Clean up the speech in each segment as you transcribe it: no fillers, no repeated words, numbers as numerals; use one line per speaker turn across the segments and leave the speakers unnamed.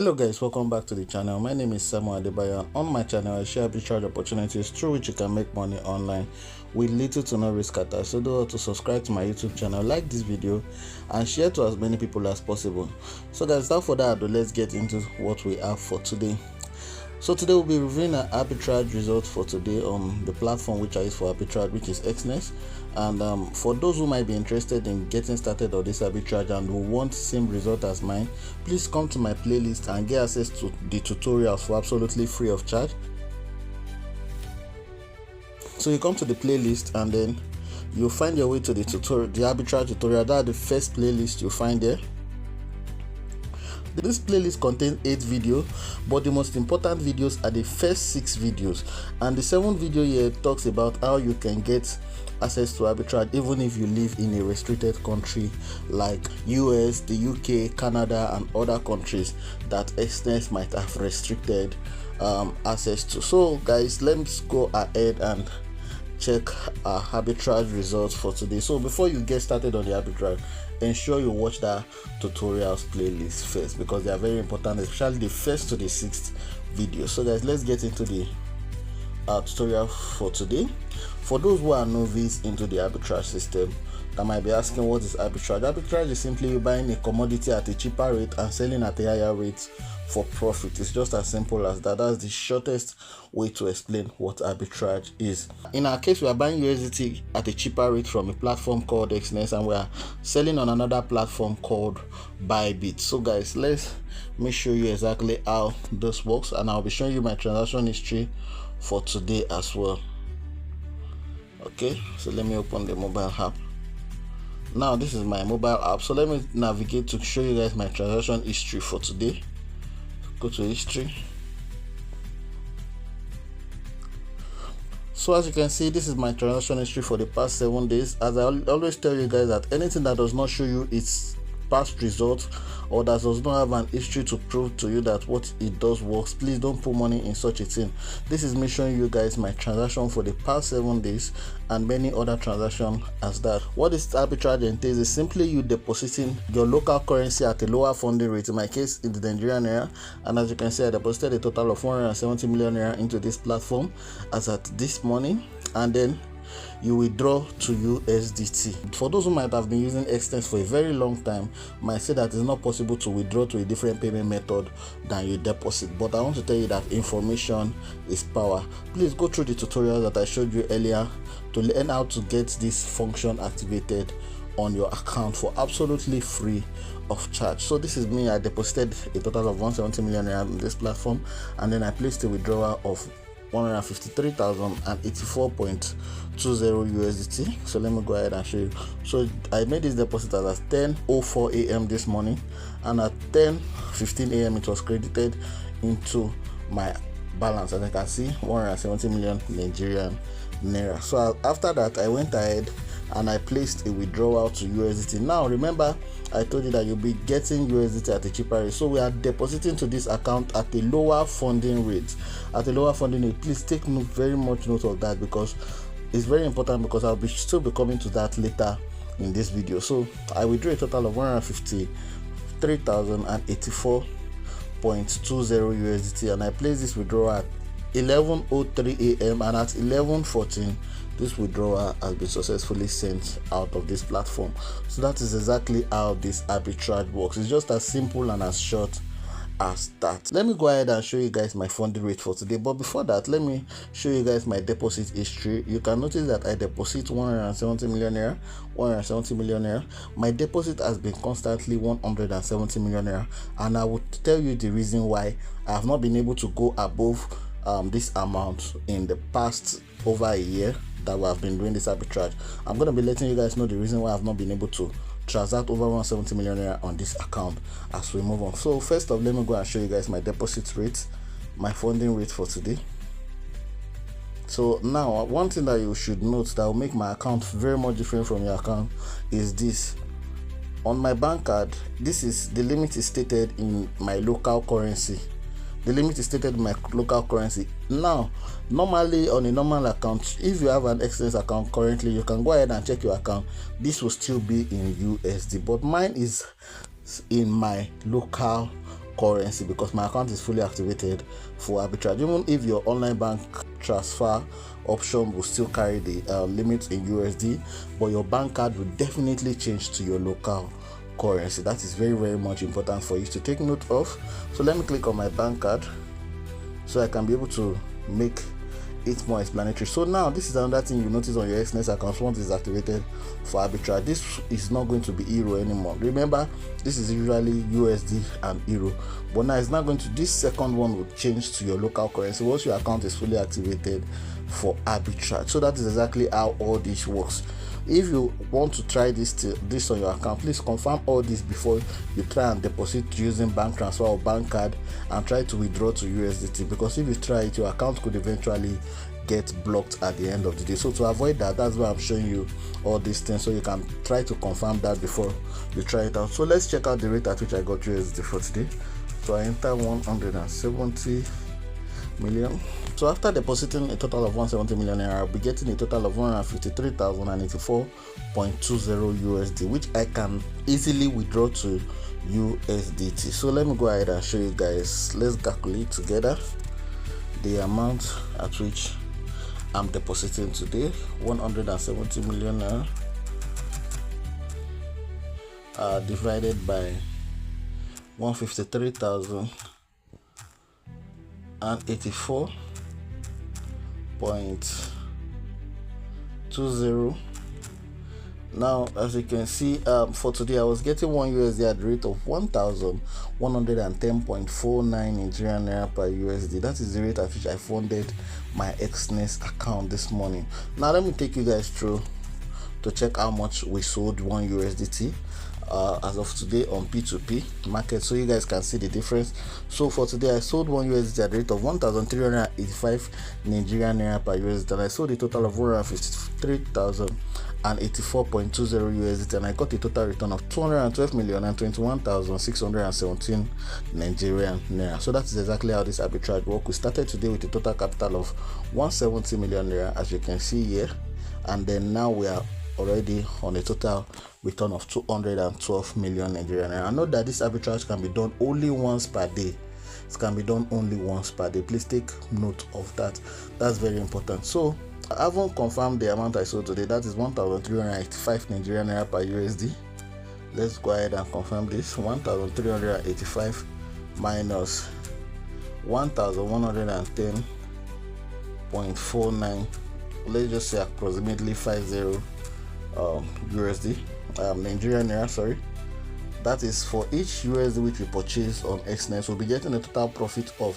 Hello guys, welcome back to the channel. My name is Samuel Adebayo. On my channel I share arbitrage opportunities through which you can make money online with little to no risk attached. So don't forget to subscribe to my YouTube channel, like this video and share to as many people as possible. So guys, without further ado, let's get into what we have for today. So today we'll be reviewing an arbitrage result for today on the platform which I use for arbitrage, which is Exness. And for those who might be interested in getting started on this arbitrage and who want the same result as mine, please come to my playlist and get access to the tutorials for absolutely free of charge. So you come to the playlist and then you'll find your way to the tutorial, the arbitrage tutorial. That's the first playlist you'll find there. This playlist contains 8 videos, but the most important videos are the first 6 videos, and the 7th video here talks about how you can get access to arbitrage even if you live in a restricted country like US, the UK, Canada and other countries that Exness might have restricted access to. So guys, let's go ahead and check our arbitrage results for today. So before you get started on the arbitrage, ensure you watch that tutorials playlist first, because they are very important, especially the first to the 6th video. So guys, let's get into the tutorial for today. For those who are novice into the arbitrage system that might be asking, what is arbitrage? Arbitrage is simply you buying a commodity at a cheaper rate and selling at a higher rate for profit. It's just as simple as that. That's the shortest way to explain what arbitrage is. In our case, we are buying USDT at a cheaper rate from a platform called Exness, and we are selling on another platform called Bybit. So guys, let me show you exactly how this works, and I'll be showing you my transaction history for today as well. Okay, so let me open the mobile app. Now this is my mobile app, so let me navigate to show you guys my transaction history for today. Go to history. So as you can see, this is my transaction history for the past 7 days. As I always tell you guys, that anything that does not show you its past results or that does not have an history to prove to you that what it does works, please don't put money in such a thing. This is me showing you guys my transaction for the past 7 days and many other transactions as that. What this arbitrage entails is simply you depositing your local currency at a lower funding rate. In my case, in the Nigerian naira, and as you can see, I deposited a total of 170 million naira into this platform as at this morning, and then you withdraw to USDT. For those who might have been using Exness for a very long time, might say that it's not possible to withdraw to a different payment method than you deposit, but I want to tell you that information is power. Please go through the tutorial that I showed you earlier to learn how to get this function activated on your account for absolutely free of charge. So this is me. I deposited a total of 170 million naira on this platform, and then I placed a withdrawal of 153,084.20 USDT. So let me go ahead and show you. So I made this deposit at 10:04 a.m. this morning, and at 10:15 a.m. it was credited into my balance, and I can see 170 million Nigerian naira. So after that, I went ahead and I placed a withdrawal to USDT. Now remember, I told you that you'll be getting USDT at a cheaper rate, so we are depositing to this account at a lower funding rate. At a lower funding rate, please take very much note of that, because it's very important, because I'll still be coming to that later in this video. So I withdrew a total of 153,084.20 USDT, and I placed this withdrawal at 11:03 a.m. and at 11:14 this withdrawal has been successfully sent out of this platform. So that is exactly how this arbitrage works. It's just as simple and as short as that. Let me go ahead and show you guys my funding rate for today, but before that, let me show you guys my deposit history. You can notice that I deposit 170 million naira, 170 million naira. My deposit has been constantly 170 million naira, and I will tell you the reason why I have not been able to go above this amount in the past over a year that we have been doing this arbitrage. I'm going to be letting you guys know the reason why I've not been able to transact over 170 million naira on this account as we move on. So first off, let me go and show you guys my deposit rate, my funding rate for today. So now, one thing that you should note that will make my account very much different from your account is this. On my bank card, this is the limit is stated in my local currency. The limit is stated in my local currency. Now, normally on a normal account, if you have an Exness account currently, you can go ahead and check your account. This will still be in USD, but mine is in my local currency because my account is fully activated for arbitrage. Even if your online bank transfer option will still carry the limit in USD, but your bank card will definitely change to your local currency. That is very, very much important for you to take note of. So let me click on my bank card so I can be able to make it more explanatory. So now this is another thing you notice on your Exness account once it's activated for arbitrage. This is not going to be euro anymore. Remember, this is usually USD and euro, but now it's not going to, this second one will change to your local currency once your account is fully activated for arbitrage. So that is exactly how all this works. If you want to try this on your account, please confirm all this before you try and deposit using bank transfer or bank card and try to withdraw to USDT, because if you try it, your account could eventually get blocked at the end of the day. So to avoid that, that's why I'm showing you all these things, so you can try to confirm that before you try it out. So let's check out the rate at which I got USDT for today. So I enter 170 million. So after depositing a total of 170 million naira, I'll be getting a total of 153,084.20 USD, which I can easily withdraw to USDT. So let me go ahead and show you guys. Let's calculate together the amount at which I'm depositing today. 170 million naira divided by 153,084.20. Now, as you can see, for today I was getting 1 USD at the rate of 1,110.49 Nigerian naira per USD. That is the rate at which I funded my Exness account this morning. Now let me take you guys through to check how much we sold 1 USDT as of today on P2P market, so you guys can see the difference. So for today I sold 1 USD at the rate of 1,385 Nigerian naira per USD, and I sold a total of 153,084.20 USD, and I got a total return of 212,021,617 Nigerian naira. So that is exactly how this arbitrage works. We started today with a total capital of 170 million naira, as you can see here, and then now we are already on a total return of 212 million Nigerian naira. I know that this arbitrage can be done only once per day. It can be done only once per day. Please take note of that. That's very important. So I haven't confirmed the amount I sold today. That is 1,385 Nigerian naira per USD. Let's go ahead and confirm this. 1,385 minus 1,110.49. Let's just say approximately 50 USD, Nigerian naira, sorry. That is for each USD which we purchase on Exness, we'll be getting a total profit of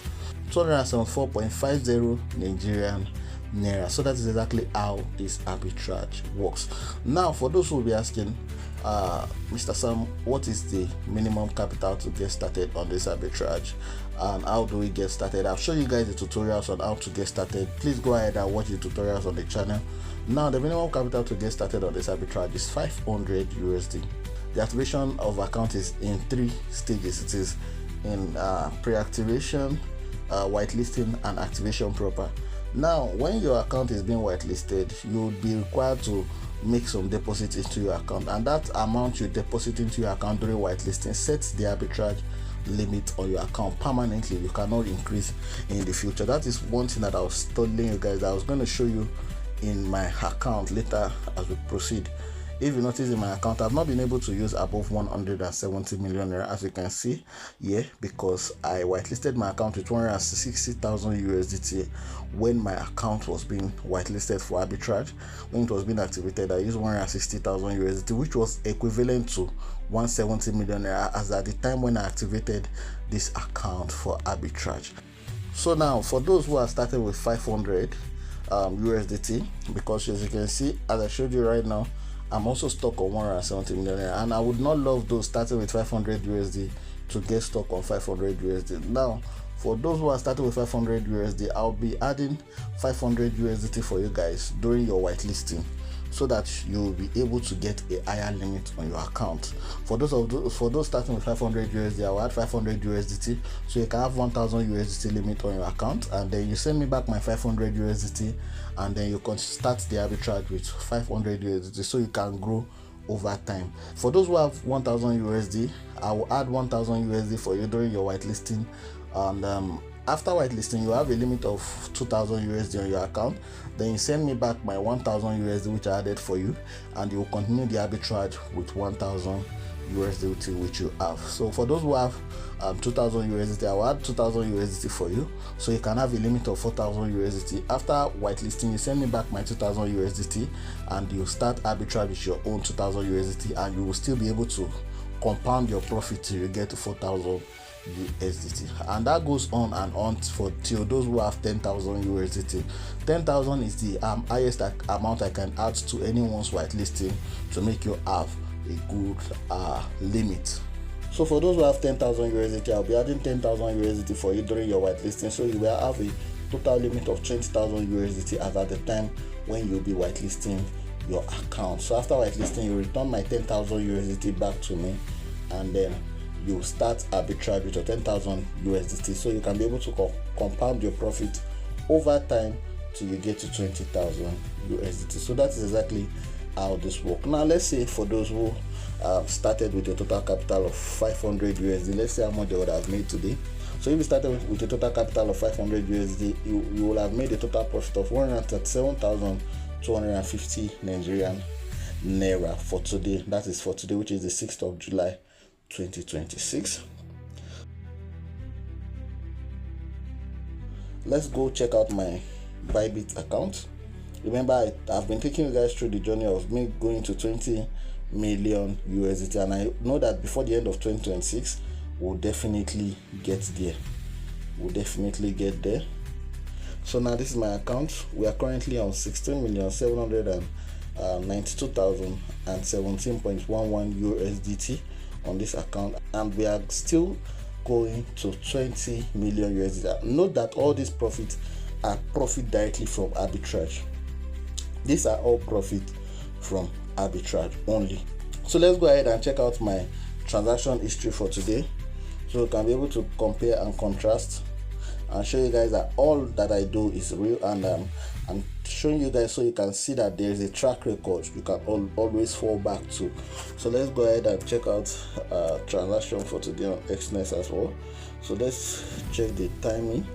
274.50 Nigerian naira. So that is exactly how this arbitrage works. Now, for those who will be asking, Mr. Sam, what is the minimum capital to get started on this arbitrage, and how do we get started? I've shown you guys the tutorials on how to get started. Please go ahead and watch the tutorials on the channel. Now, the minimum capital to get started on this arbitrage is 500 USD. The activation of account is in 3 stages. It is in pre-activation, whitelisting, and activation proper. Now, when your account is being whitelisted, you will be required to make some deposits into your account, and that amount you deposit into your account during whitelisting sets the arbitrage limit on your account permanently. You cannot increase in the future. That is one thing that I was telling you guys that I was going to show you in my account later as we proceed. If you notice, in my account I've not been able to use above 170 million naira, as you can see here, because I whitelisted my account with 160,000 USDT when my account was being whitelisted for arbitrage. When it was being activated, I used 160,000 USDT, which was equivalent to 170 million naira as at the time when I activated this account for arbitrage. So now, for those who are starting with 500 USDT, because as you can see, as I showed you right now, I'm also stuck on 170 million naira, and I would not love those starting with 500 USD to get stuck on 500 USD. Now, for those who are starting with 500 USD, I'll be adding 500 USDT for you guys during your whitelisting, so that you will be able to get a higher limit on your account. For those starting with 500 USD, I will add 500 USDT, so you can have 1,000 USDT limit on your account, and then you send me back my 500 USDT, and then you can start the arbitrage with 500 USDT, so you can grow over time. For those who have 1000 USD, I will add 1000 USD for you during your whitelisting, and after whitelisting you have a limit of 2000 USD on your account. Then you send me back my 1000 USD which I added for you, and you will continue the arbitrage with 1000 USDT which you have. So for those who have 2000 USDT, I will add 2000 USDT for you, so you can have a limit of 4000 USDT. After whitelisting, you send me back my 2000 USDT, and you start arbitrage with your own 2000 USDT, and you will still be able to compound your profit till you get to 4000 USDT, and that goes on and on for till those who have 10,000 USDT. 10,000 is the highest amount I can add to anyone's whitelisting to make you have a good limit. So for those who have 10,000 USDT, I'll be adding 10,000 USDT for you during your whitelisting, so you will have a total limit of 20,000 USDT as at the time when you'll be whitelisting your account. So after whitelisting, you return my 10,000 USDT back to me, and then you start arbitrage with your 10,000 USDT, so you can be able to compound your profit over time till you get to 20,000 USDT. So that is exactly how this works. Now let's say for those who started with a total capital of 500 USD, let's say how much they would have made today. So if you started with a total capital of 500 USD, you will have made a total profit of 137,250 Nigerian Naira for today. That is for today, which is the 6th of July 2026. Let's go check out my Bybit account. Remember, I've been taking you guys through the journey of me going to 20 million USDT, and I know that before the end of 2026 we'll definitely get there. So now this is my account. We are currently on 16,792,017.11 USDT on this account, and we are still going to 20 million USDT. Note that all these profits are profit directly from arbitrage. These are all profit from arbitrage only. So let's go ahead and check out my transaction history for today, so you can be able to compare and contrast and show you guys that all that I do is real, and I'm showing you guys so you can see that there is a track record you can always fall back to. So let's go ahead and check out transaction for today on Exness as well. So let's check the timing.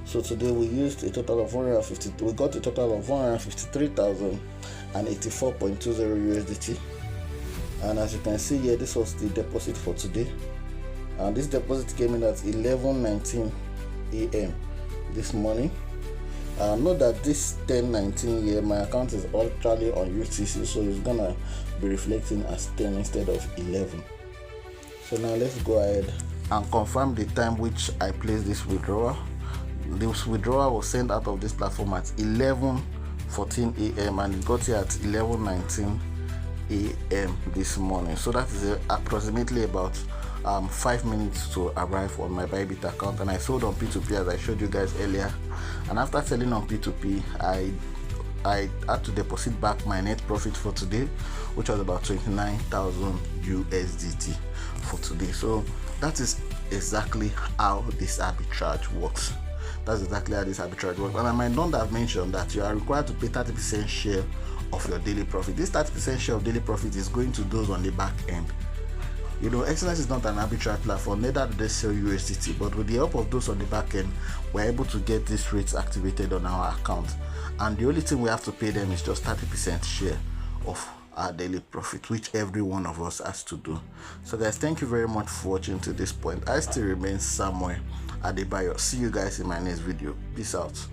So today we used a total of 150. We got a total of 153,084.20 USDT, and as you can see here, this was the deposit for today, and this deposit came in at 11:19 a.m. this morning. Note that this 10:19 here, my account is actually on UTC, so it's gonna be reflecting as 10 instead of 11. So now let's go ahead and confirm the time which I placed this withdrawal. This withdrawal was sent out of this platform at 11:14 a.m. and it got here at 11:19 a.m. this morning. So that is approximately about 5 minutes to arrive on my Bybit account, and I sold on P2P as I showed you guys earlier. And after selling on P2P, I had to deposit back my net profit for today, which was about 29,000 USDT for today. So that is exactly how this arbitrage works. And I might not have mentioned that you are required to pay 30% share of your daily profit. This 30% share of daily profit is going to those on the back end. You know, Exness is not an arbitrage platform, neither do they sell USDT, but with the help of those on the back end, we're able to get these rates activated on our account, and the only thing we have to pay them is just 30% share of our daily profit, which every one of us has to do. So guys, thank you very much for watching to this point. I still remain Samuel Adebayo. See you guys in my next video. Peace out.